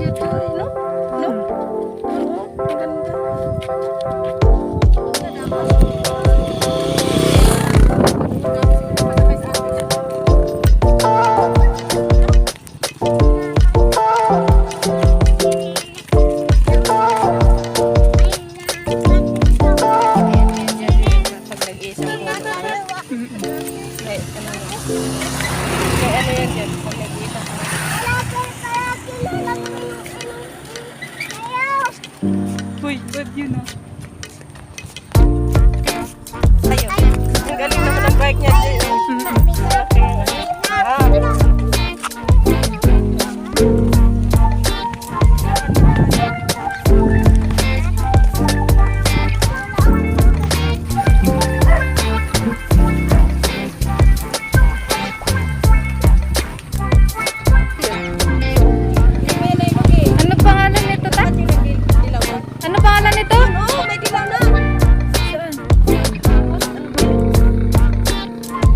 No? No? Oo, maganda. Pag nag-iisang puno. May ano yan dyan, pag nag-iisang puno. Uy, bad yun ah. Ayun. Ang galing naman ang bike niya dyan. Okay. Ah. Ano pangalan nito, ta? Ano pangalan nito? Oo, may dilaw na.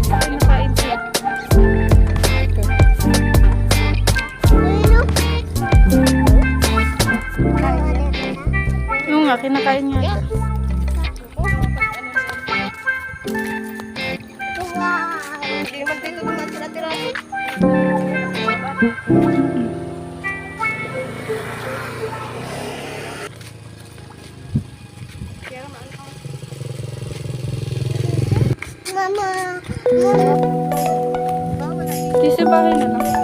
Saan? Ay, nakain siya. Oo nga, kinakain niya. Hindi naman dito naman tira-tirahin. Di sa bahay na lang.